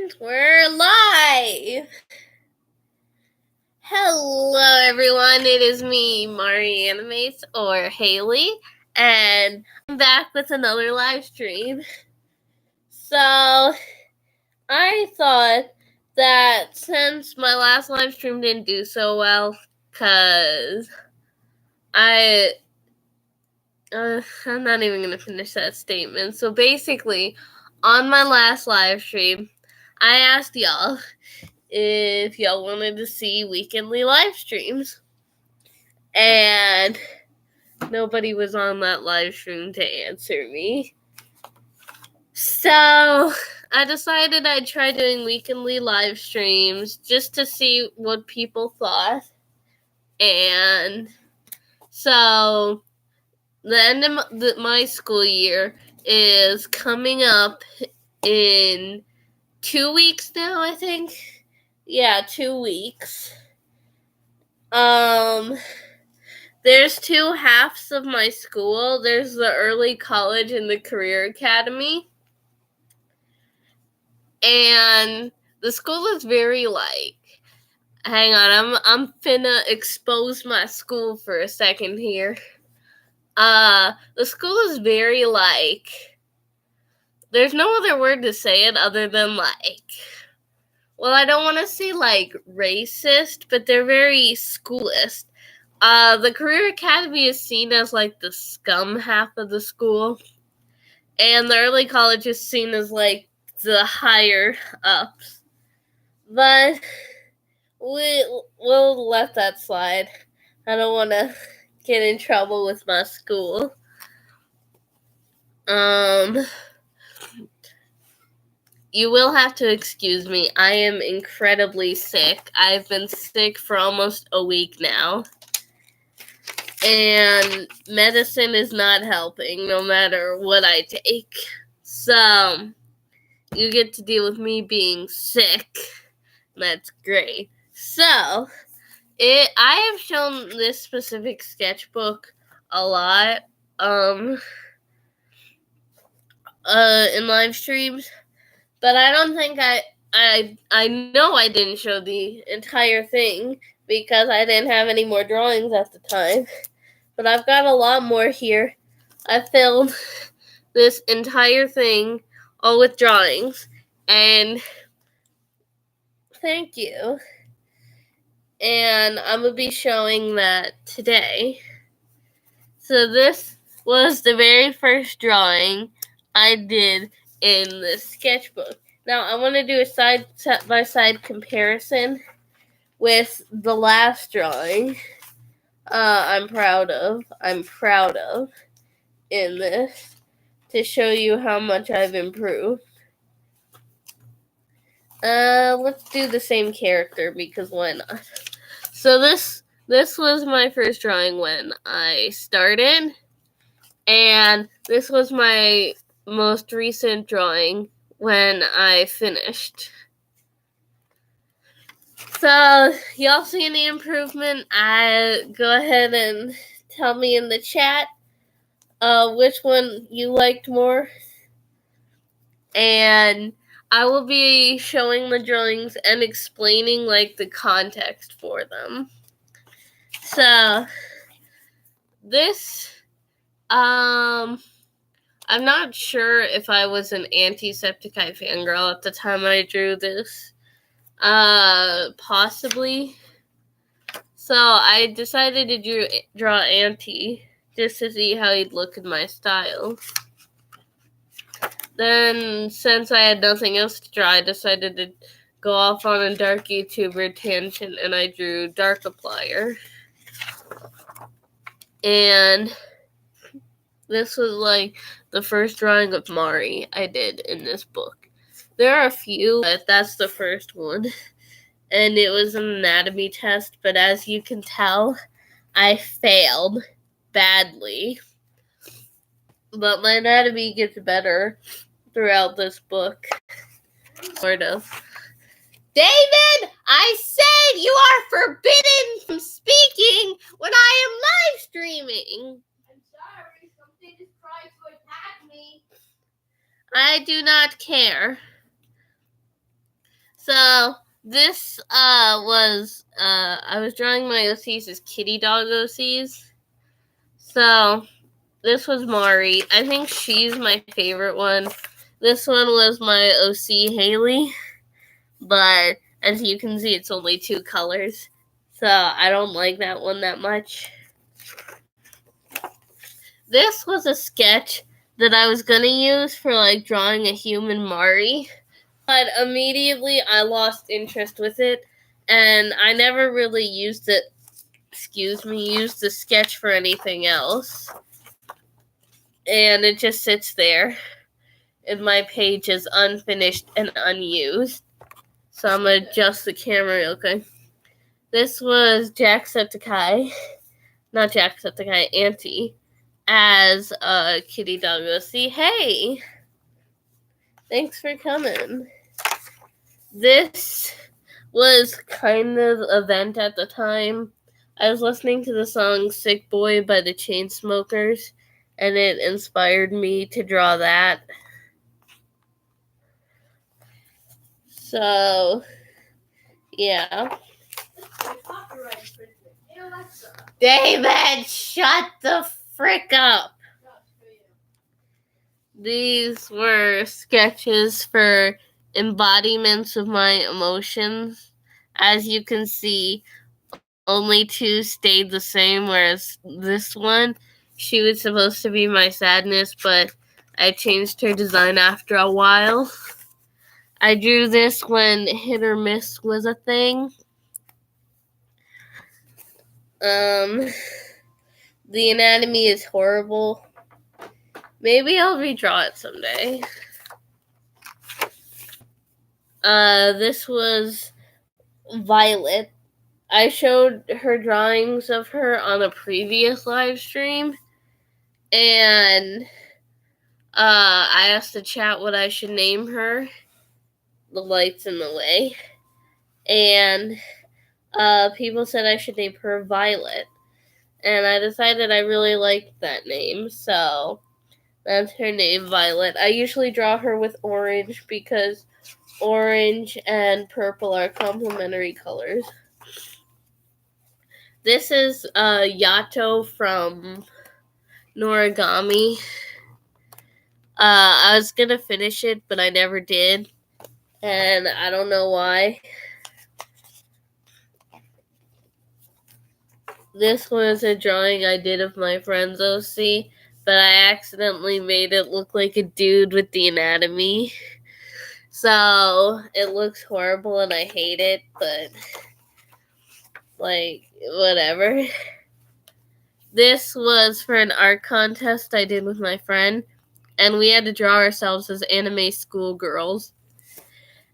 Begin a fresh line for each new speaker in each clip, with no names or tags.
And we're live! Hello everyone, it is me, Mari Animates, or Haley, and I'm back with another live stream. So, I thought that since my last live stream didn't do so well, because I'm not even going to finish that statement. So basically, on my last live stream, I asked y'all if y'all wanted to see weekly live streams. And nobody was on that live stream to answer me. So I decided I'd try doing weekly live streams just to see what people thought. And so the end of my school year is coming up in 2 weeks now, I think. Yeah, 2 weeks. There's two halves of my school. There's the early college and the career academy. And the school is very hang on, I'm finna expose my school for a second here. The school is very there's no other word to say it other than well, I don't want to say racist, but they're very schoolist. The Career Academy is seen as the scum half of the school, and the early college is seen as the higher ups. But we'll let that slide. I don't want to get in trouble with my school. You will have to excuse me. I am incredibly sick. I've been sick for almost a week now. And medicine is not helping no matter what I take. So, you get to deal with me being sick. That's great. So, I have shown this specific sketchbook a lot in live streams, but I don't think I know I didn't show the entire thing because I didn't have any more drawings at the time. But I've got a lot more here. I filled this entire thing all with drawings, and thank you. And I'm going to be showing that today. So this was the very first drawing I did in the sketchbook. Now I want to do a side-by-side comparison with the last drawing I'm proud of in this to show you how much I've improved. Let's do the same character because why not? So this was my first drawing when I started, and this was my most recent drawing when I finished. So, y'all see any improvement? Go ahead and tell me in the chat which one you liked more. And I will be showing the drawings and explaining the context for them. So, this, I'm not sure if I was an Anti-Septiceye fangirl at the time I drew this. Possibly. So I decided to draw Anti just to see how he'd look in my style. Then, since I had nothing else to draw, I decided to go off on a dark YouTuber tangent, and I drew Darkiplier. And this was the first drawing of Mari I did in this book. There are a few, but that's the first one. And it was an anatomy test, but as you can tell, I failed badly. But my anatomy gets better throughout this book. Sort of. David, I said you are forbidden from speaking when I am live streaming.
I'm sorry, something is trying to attack me.
I do not care. So this was I was drawing my OCs as kitty dog OCs. So this was Mari. I think she's my favorite one. This one was my OC Haley, but as you can see, it's only 2 colors. So I don't like that one that much. This was a sketch that I was gonna use for like drawing a human Mari, but immediately I lost interest with it, and I never really used the sketch for anything else. And it just sits there in my page as unfinished and unused. So I'm gonna adjust the camera real quick. This was Jacksepticeye, not Jacksepticeye, Auntie, as a kitty dog. See, hey, thanks for coming. This was kind of an event at the time. I was listening to the song Sick Boy by the Chainsmokers, and it inspired me to draw that. So, yeah. David, shut the frick up. These were sketches for embodiments of my emotions. As you can see, only 2 stayed the same, whereas this one, she was supposed to be my sadness, but I changed her design after a while. I drew this when hit or miss was a thing. The anatomy is horrible. Maybe I'll redraw it someday. This was Violet. I showed her drawings of her on a previous live stream, and I asked the chat what I should name her. The light's in the way. And people said I should name her Violet. And I decided I really liked that name, so that's her name, Violet. I usually draw her with orange because orange and purple are complementary colors. This is Yato from Noragami. I was gonna finish it, but I never did, and I don't know why. This was a drawing I did of my friend's OC, but I accidentally made it look like a dude with the anatomy. So it looks horrible and I hate it, but like, whatever. This was for an art contest I did with my friend, and we had to draw ourselves as anime schoolgirls.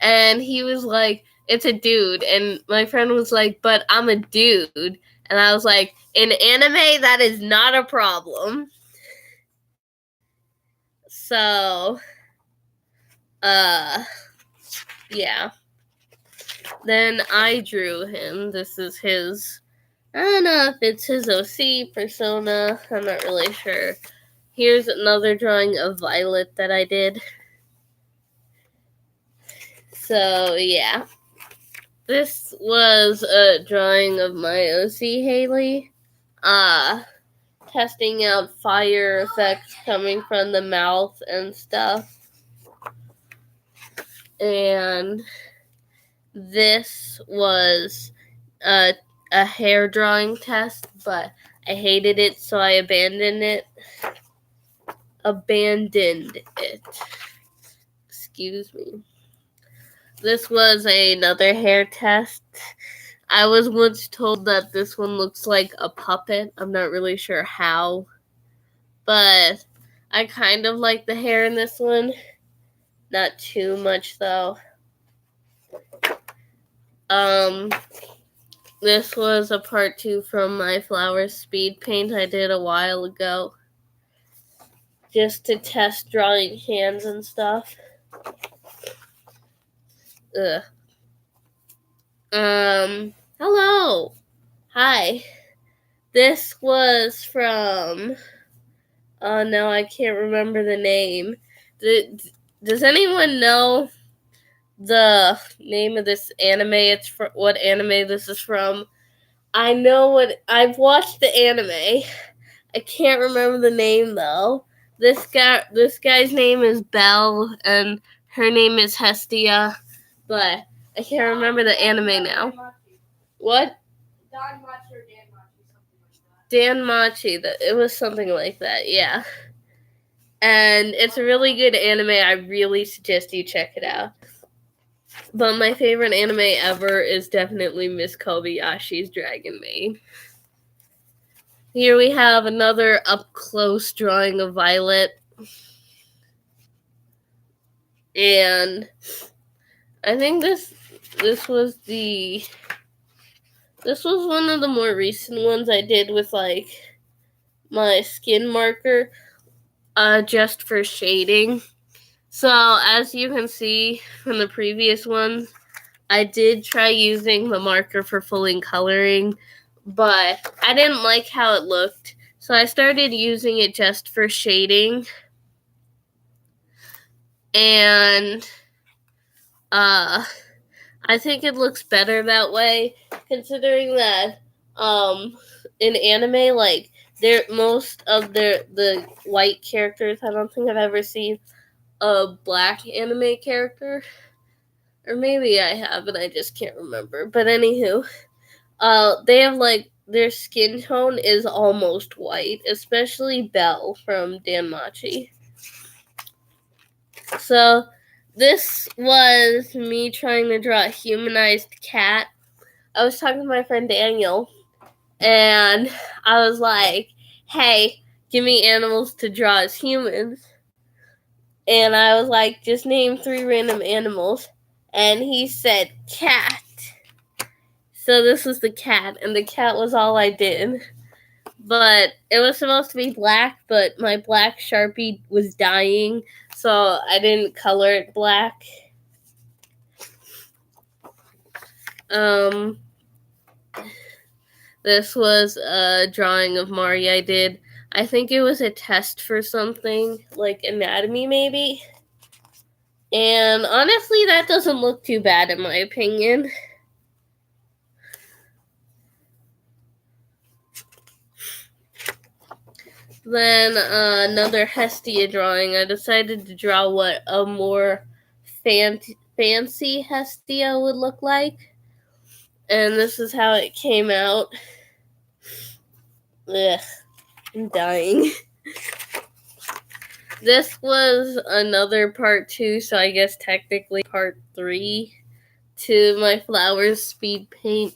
And he was like, it's a dude. And my friend was like, but I'm a dude. And I was like, in anime, that is not a problem. So, yeah. Then I drew him. This is his, I don't know if it's his OC persona. I'm not really sure. Here's another drawing of Violet that I did. So, yeah. This was a drawing of my OC Haley. Testing out fire effects coming from the mouth and stuff. And this was a hair drawing test, but I hated it, so I abandoned it. Excuse me. This was another hair test. I was once told that this one looks like a puppet. I'm not really sure how, but I kind of like the hair in this one. Not too much, though. This was a part 2 from my flower speed paint I did a while ago, just to test drawing hands and stuff. Hello. Hi. This was from, oh no, I can't remember the name. Does anyone know the name of this anime. It's what anime this is from. I know what I've watched the anime. I can't remember the name though. This guy's name is Belle, and her name is Hestia, but I can't remember the anime now. What?
Don Machi or Dan Machi, something like that.
Dan Machi. It was something like that. Yeah. And it's a really good anime. I really suggest you check it out. But my favorite anime ever is definitely Miss Kobayashi's Dragon Maid. Here we have another up-close drawing of Violet. And I think this was one of the more recent ones I did with like my skin marker, just for shading. So as you can see from the previous ones, I did try using the marker for fully coloring, but I didn't like how it looked, so I started using it just for shading. And I think it looks better that way, considering that in anime, like most of the white characters, I don't think I've ever seen a black anime character. Or maybe I have and I just can't remember. But anywho, they have like their skin tone is almost white, especially Belle from Dan Machi. So this was me trying to draw a humanized cat. I was talking to my friend Daniel, and I was like, hey, give me animals to draw as humans. And I was like, just name 3 random animals. And he said, cat. So this was the cat, and the cat was all I did. But it was supposed to be black, but my black Sharpie was dying, so I didn't color it black. This was a drawing of Mari I did. I think it was a test for something, like anatomy maybe. And honestly, that doesn't look too bad in my opinion. Then another Hestia drawing. I decided to draw what a more fancy Hestia would look like. And this is how it came out. Ugh, I'm dying. This was another part 2, so I guess technically part 3 to my flowers speed paint.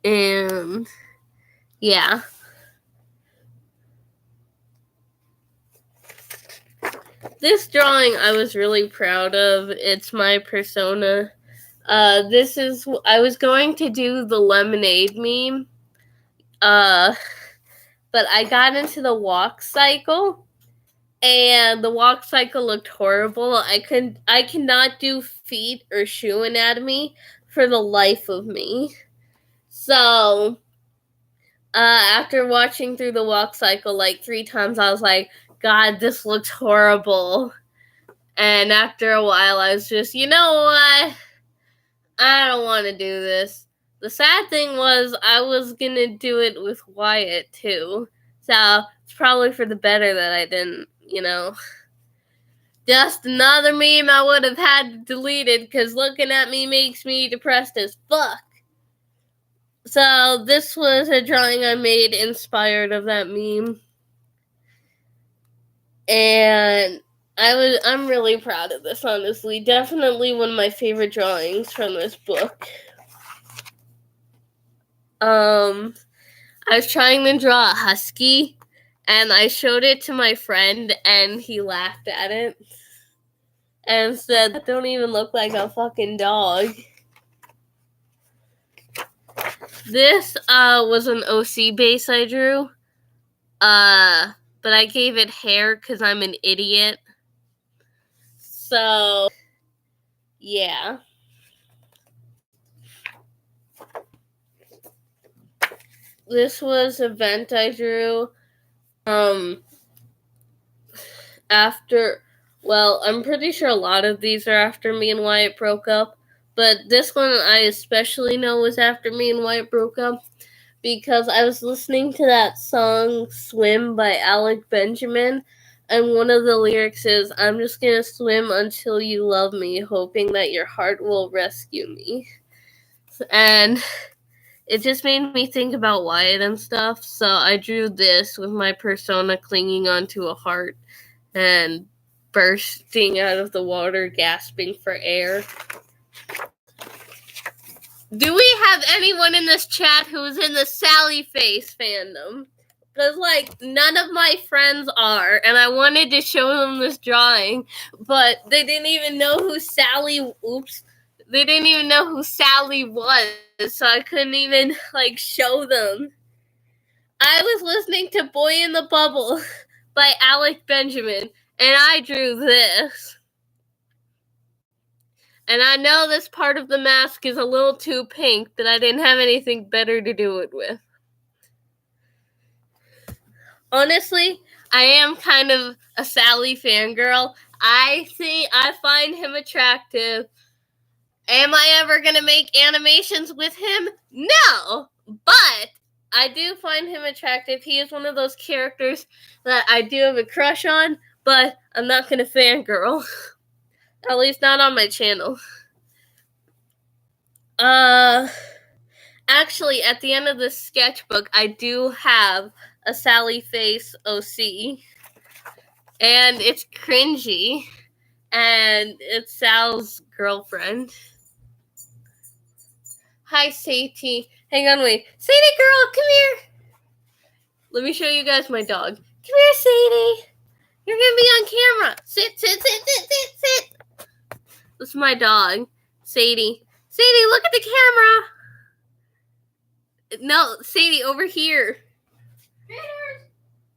And yeah. This drawing I was really proud of. It's my persona. I was going to do the lemonade meme. But I got into the walk cycle, and the walk cycle looked horrible. I cannot do feet or shoe anatomy for the life of me. So, after watching through the walk cycle like 3 times, I was like, God, this looks horrible. And after a while, I was just, you know what? I don't want to do this. The sad thing was, I was going to do it with Wyatt, too. So, it's probably for the better that I didn't, Just another meme I would have had deleted, because looking at me makes me depressed as fuck. So, this was a drawing I made inspired of that meme. And I'm really proud of this, honestly. Definitely one of my favorite drawings from this book. I was trying to draw a husky, and I showed it to my friend, and he laughed at it and said, that don't even look like a fucking dog. This was an OC base I drew, but I gave it hair because I'm an idiot. So, yeah. This was a vent I drew after Well, I'm pretty sure a lot of these are after me and Wyatt broke up, but this one I especially know was after me and Wyatt broke up because I was listening to that song Swim by Alec Benjamin, and one of the lyrics is, I'm just gonna swim until you love me, hoping that your heart will rescue me. And it just made me think about Wyatt and stuff, so I drew this with my persona clinging onto a heart and bursting out of the water, gasping for air. Do we have anyone in this chat who's in the Sally Face fandom? Because, none of my friends are, and I wanted to show them this drawing, but they didn't even know who Sally was, so I couldn't even, show them. I was listening to Boy in the Bubble by Alec Benjamin, and I drew this. And I know this part of the mask is a little too pink, but I didn't have anything better to do it with. Honestly, I am kind of a Sally fangirl. I find him attractive. Am I ever going to make animations with him? No! But I do find him attractive. He is one of those characters that I do have a crush on, but I'm not going to fangirl. At least not on my channel. Actually, at the end of the sketchbook, I do have a Sally Face OC. And it's cringy. And it's Sal's girlfriend. Hi, Sadie. Hang on, wait. Sadie, girl, come here. Let me show you guys my dog. Come here, Sadie. You're going to be on camera. Sit. This is my dog, Sadie. Sadie, look at the camera. No, Sadie, over here.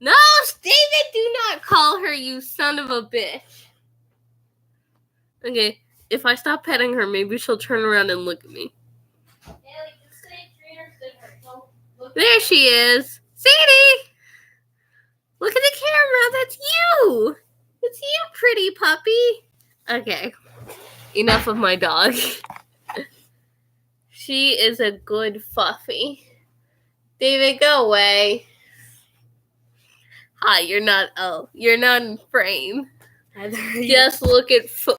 No, David, do not call her, you son of a bitch. Okay, if I stop petting her, maybe she'll turn around and look at me. There she is. Sadie! Look at the camera, that's you! It's you, pretty puppy. Okay, enough of my dog. She is a good fuffy. David, go away. Hi, you're not in frame. Just look at